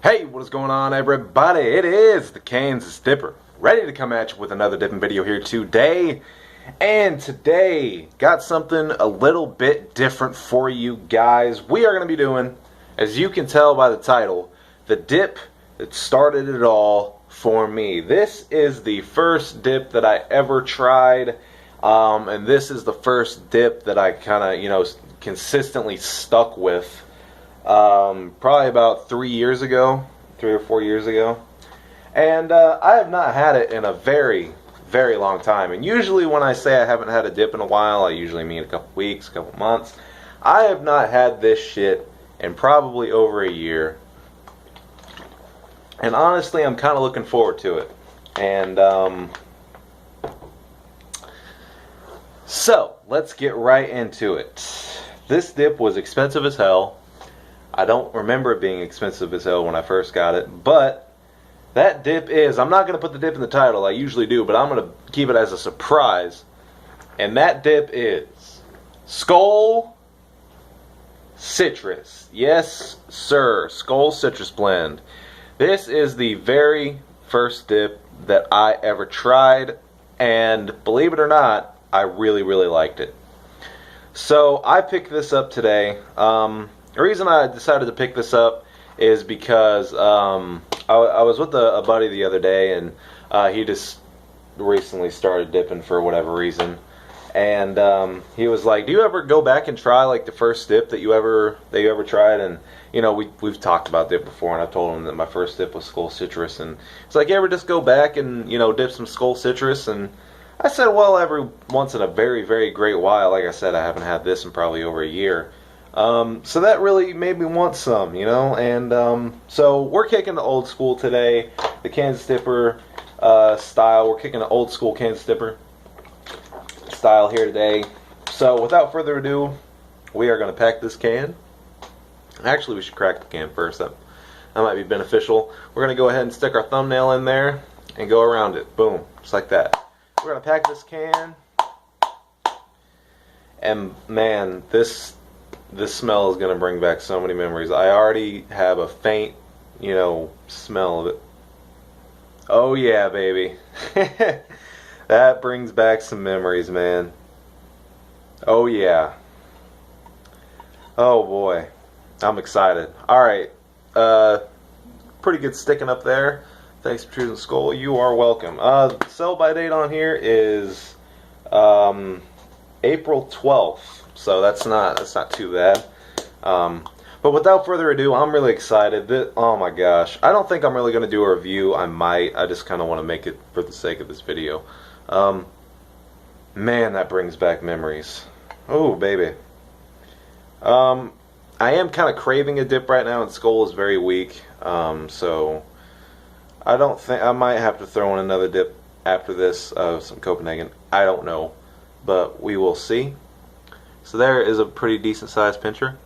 Hey, what is going on, everybody? It is the Kansas Dipper, ready to come at you with another dipping video here today. And today, got something a little bit different for you guys. We are going to be doing, as you can tell by the title, the dip that started it all for me. This is the first dip that I ever tried, and this is the first dip that I kind of, consistently stuck with. Probably about 3 or 4 years ago, and I have not had it in a very, very long time. And usually when I say I haven't had a dip in a while, I usually mean a couple weeks, a couple months. I have not had this shit in probably over a year, and honestly I'm kind of looking forward to it. And so let's get right into it. This dip was expensive as hell. I don't remember it being expensive as hell when I first got it, but that dip is, I'm not going to put the dip in the title, I usually do, but I'm going to keep it as a surprise. And that dip is Skol Citrus. Yes, sir, Skol Citrus Blend. This is the very first dip that I ever tried, and believe it or not, I really, really liked it. So I picked this up today. The reason I decided to pick this up is because I was with a buddy the other day, and he just recently started dipping for whatever reason, and he was like, "Do you ever go back and try like the first dip that you ever tried?" And we've talked about dip before, and I told him that my first dip was Skol Citrus, and it's like, "You ever just go back and dip some Skol Citrus?" And I said, "Well, every once in a very, very great while." Like I said, I haven't had this in probably over a year. So that really made me want some, and so we're kicking the old school today, the Kansas Dipper style. We're kicking the old school Kansas Dipper style here today. So without further ado, we are going to pack this can. Actually, we should crack the can first. That might be beneficial. We're going to go ahead and stick our thumbnail in there and go around it. Boom, just like that. We're going to pack this can, and man, this smell is going to bring back so many memories. I already have a faint, smell of it. Oh yeah, baby. That brings back some memories, man. Oh yeah. Oh boy. I'm excited. Alright. Pretty good sticking up there. Thanks for choosing Skol. You are welcome. Sell by date on here is April 12th. So that's not too bad. But without further ado, I'm really excited. Oh my gosh. I don't think I'm really going to do a review. I might. I just kind of want to make it for the sake of this video. Man, that brings back memories. Oh, baby. I am kind of craving a dip right now, and Skol is very weak. So I don't think I might have to throw in another dip after this, some Copenhagen. I don't know, but we will see. So there is a pretty decent sized pincher.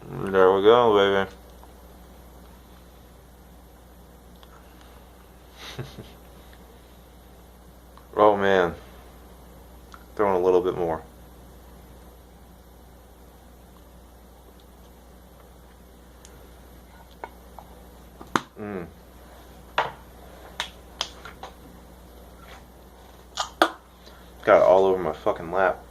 There we go, baby. Oh man. Throwing a little bit more. Got it all over my fucking lap.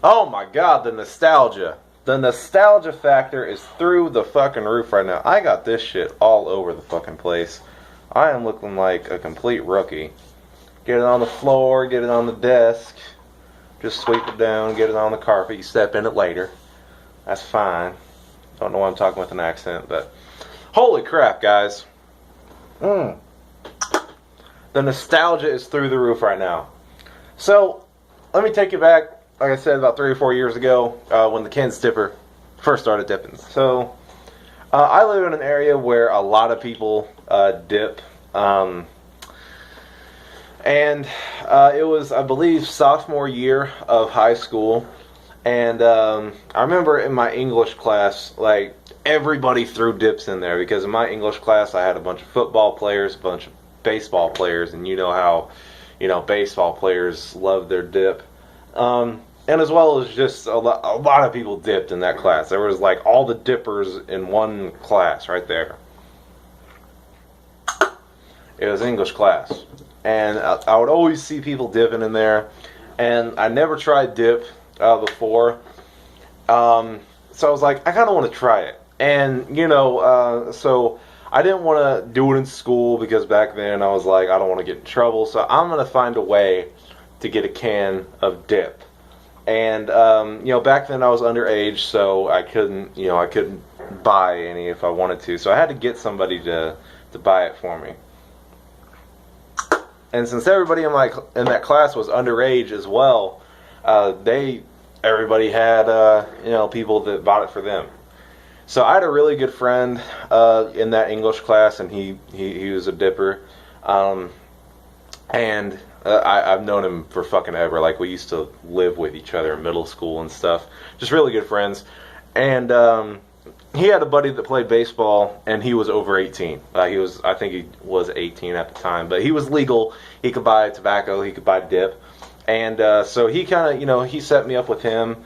Oh my god, the nostalgia. The nostalgia factor is through the fucking roof right now. I got this shit all over the fucking place. I am looking like a complete rookie. Get it on the floor, get it on the desk. Just sweep it down, get it on the carpet. You step in it later. That's fine. Don't know why I'm talking with an accent, but holy crap, guys. The nostalgia is through the roof right now. So, let me take you back, like I said, about 3 or 4 years ago, when the Kansas Dipper first started dipping. So, I live in an area where a lot of people dip, and it was, I believe, sophomore year of high school, and I remember in my English class, like, everybody threw dips in there, because in my English class I had a bunch of football players, a bunch of baseball players, and you know how baseball players love their dip. And And as well as just a lot of people dipped in that class. There was like all the dippers in one class right there. It was English class. And I would always see people dipping in there. And I never tried dip before. So I was like, I kind of want to try it. And, so I didn't want to do it in school because back then I was like, I don't want to get in trouble. So I'm going to find a way to get a can of dip. And, back then I was underage, so I couldn't buy any if I wanted to. So I had to get somebody to buy it for me. And since everybody in that class was underage as well, everybody had people that bought it for them. So I had a really good friend in that English class, and he was a dipper, and I've known him for fucking ever. Like, we used to live with each other in middle school and stuff. Just really good friends. And he had a buddy that played baseball, and he was over 18. I think he was 18 at the time, but he was legal. He could buy tobacco. He could buy dip. And so he kind of, he set me up with him.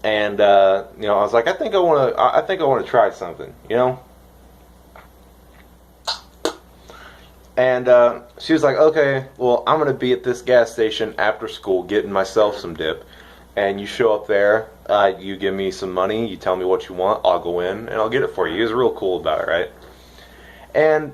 And I was like, I think I want to try something, And she was like, okay, well, I'm going to be at this gas station after school getting myself some dip. And you show up there, you give me some money, you tell me what you want, I'll go in and I'll get it for you. He was real cool about it, right? And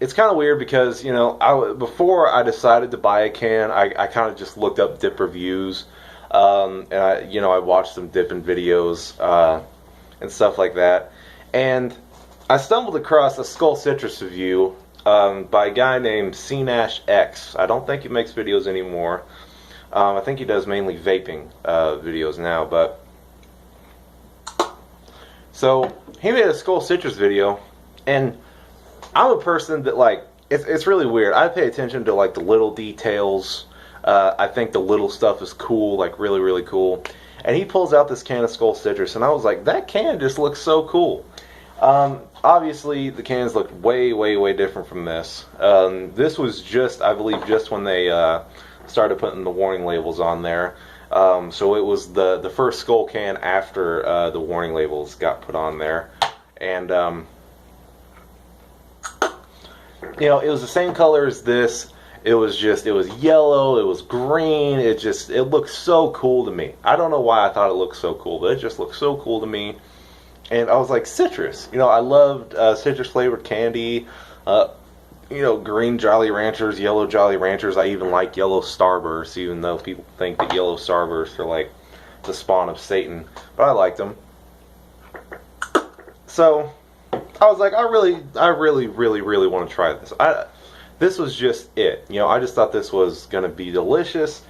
it's kind of weird because, before I decided to buy a can, I kind of just looked up dip reviews. And I watched some dipping videos and stuff like that. And I stumbled across a Skull Citrus review by a guy named CNash X. I don't think he makes videos anymore. I think he does mainly vaping videos now. But so he made a Skull Citrus video, and I'm a person that it's really weird. I pay attention to the little details. I think the little stuff is cool, really, really cool. And he pulls out this can of Skull Citrus, and I was like, that can just looks so cool. Obviously, the cans looked way, way, way different from this. This was I believe, just when they started putting the warning labels on there. So it was the first Skull can after the warning labels got put on there. And, it was the same color as this. It was yellow, it was green, it looked so cool to me. I don't know why I thought it looked so cool, but it just looked so cool to me. And I was like, citrus. I loved citrus flavored candy, green Jolly Ranchers, yellow Jolly Ranchers. I even like yellow Starbursts, even though people think that yellow Starbursts are the spawn of Satan. But I liked them. So I was like, I really, really, really want to try this. This was just it. I just thought this was going to be delicious.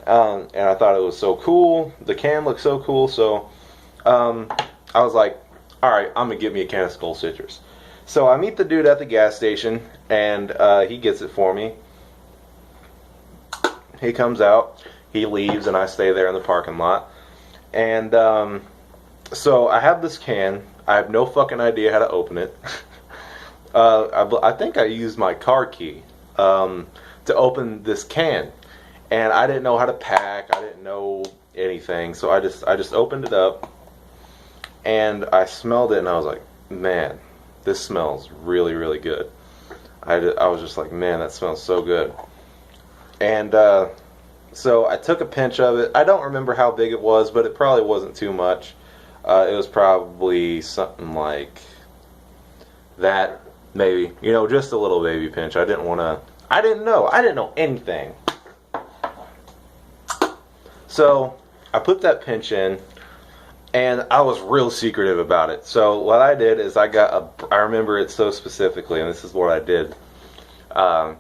And I thought it was so cool. The can looked so cool. So I was like, alright, I'm going to get me a can of Skull Citrus. So I meet the dude at the gas station, and he gets it for me. He comes out, he leaves, and I stay there in the parking lot. And so I have this can. I have no fucking idea how to open it. I think I used my car key to open this can, and I didn't know how to pack. I didn't know anything, so I just opened it up, and I smelled it, and I was like, man, this smells really, really good. I was just like, man, that smells so good. And so I took a pinch of it. I don't remember how big it was, but it probably wasn't too much. It was probably something like that. Maybe, just a little baby pinch. I didn't know anything. So I put that pinch in, and I was real secretive about it. So what I did is I remember it so specifically, and this is what I did. I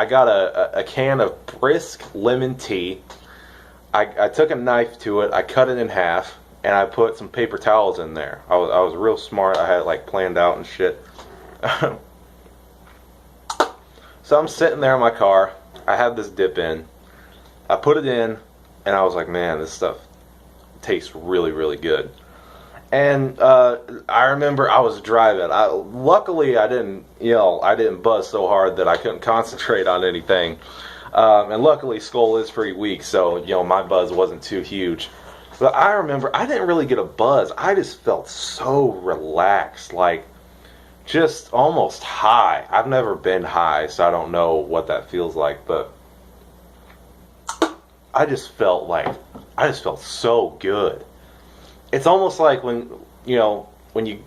got a can of brisk lemon tea. I took a knife to it, I cut it in half, and I put some paper towels in there. I was real smart. I had it planned out and shit. So I'm sitting there in my car. I have this dip in. I put it in, and I was like, man, this stuff tastes really, really good. And I remember I was driving. Luckily, I didn't buzz so hard that I couldn't concentrate on anything. And luckily, Skull is pretty weak, so my buzz wasn't too huge. But I remember I didn't really get a buzz. I just felt so relaxed, like just almost high. I've never been high, so I don't know what that feels like, but I just felt so good. It's almost like when you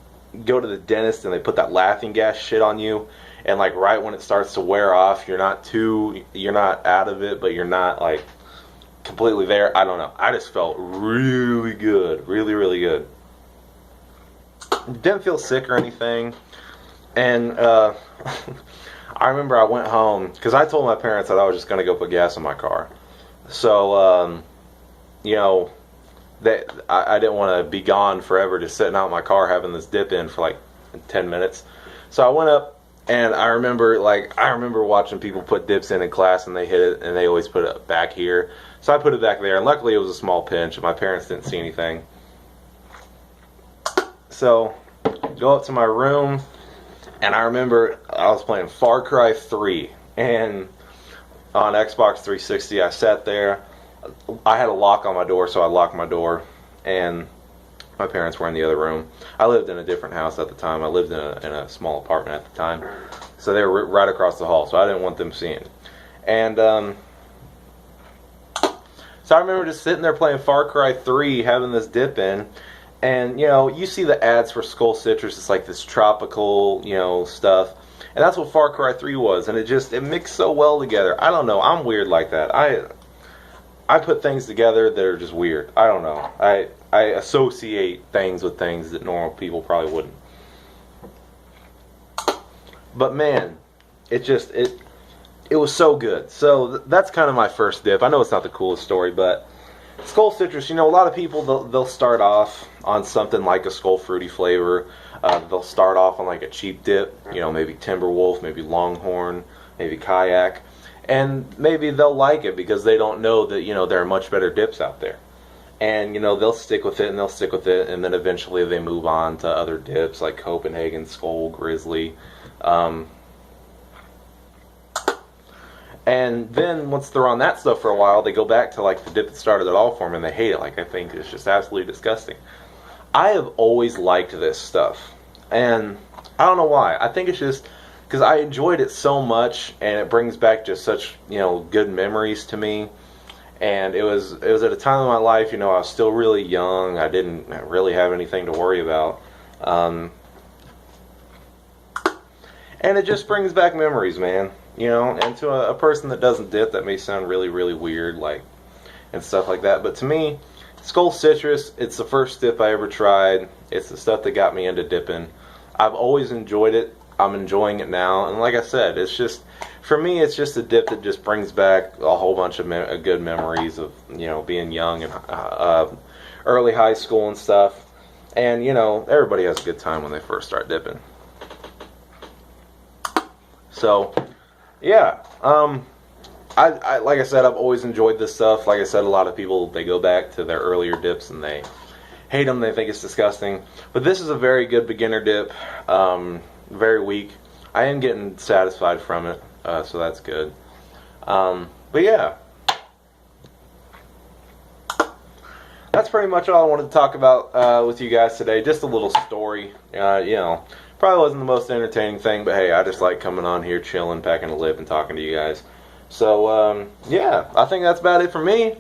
go to the dentist and they put that laughing gas shit on you, and like right when it starts to wear off, you're not out of it, but you're not like completely there. I don't know. I just felt really good, really, really good. Didn't feel sick or anything, and I remember I went home because I told my parents that I was just going to go put gas in my car. So that I didn't want to be gone forever, just sitting out in my car having this dip in for like 10 minutes. So I went up, and I remember watching people put dips in class, and they hit it, and they always put it back here. So I put it back there, and luckily it was a small pinch, and my parents didn't see anything. So go up to my room, and I remember I was playing Far Cry 3, and on Xbox 360 I sat there. I had a lock on my door, so I locked my door, and my parents were in the other room. I lived in a different house at the time. I lived in a small apartment at the time, so they were right across the hall, so I didn't want them seeing. And so I remember just sitting there playing Far Cry 3, having this dip in, and you see the ads for Skull Citrus. It's like this tropical stuff, and that's what Far Cry 3 was, and it mixed so well together. I don't know, I'm weird like that. I put things together that are just weird. I don't know. I associate things with things that normal people probably wouldn't. But man, it was so good. So that's kind of my first dip. I know it's not the coolest story, but Skull Citrus, a lot of people, they'll start off on something like a Skull Fruity flavor. They'll start off on like a cheap dip, maybe Timberwolf, maybe Longhorn, maybe Kayak. And maybe they'll like it because they don't know that, there are much better dips out there. And, they'll stick with it, and then eventually they move on to other dips like Copenhagen, Skull, Grizzly. And then once they're on that stuff for a while, they go back to like the dip that started it all for them, and they hate it. Like, I think it's just absolutely disgusting. I have always liked this stuff. And I don't know why. I think it's just because I enjoyed it so much, and it brings back just such good memories to me. And it was at a time in my life, I was still really young. I didn't really have anything to worry about, and it just brings back memories, man. And to a person that doesn't dip, that may sound really, really weird, like, and stuff like that. But to me, Skull Citrus, it's the first dip I ever tried. It's the stuff that got me into dipping. I've always enjoyed it. I'm enjoying it now, and like I said, for me, it's just a dip that just brings back a whole bunch of good memories of being young and early high school and stuff. And everybody has a good time when they first start dipping. So yeah, I like I said, I've always enjoyed this stuff. Like I said, a lot of people, they go back to their earlier dips and they hate them. They think it's disgusting. But this is a very good beginner dip. Very weak. I am getting satisfied from it, so that's good. But yeah, that's pretty much all I wanted to talk about with you guys today. Just a little story. Probably wasn't the most entertaining thing, but hey, I just like coming on here, chilling, packing a lip, and talking to you guys. So yeah, I think that's about it for me.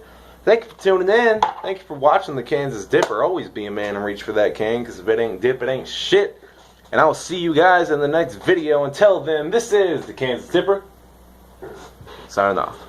Thank you for tuning in. Thank you for watching the Kansas Dipper. Always be a man and reach for that can, because if it ain't dip, it ain't shit. And I will see you guys in the next video. Until then, this is the Kansas Dipper, signing off.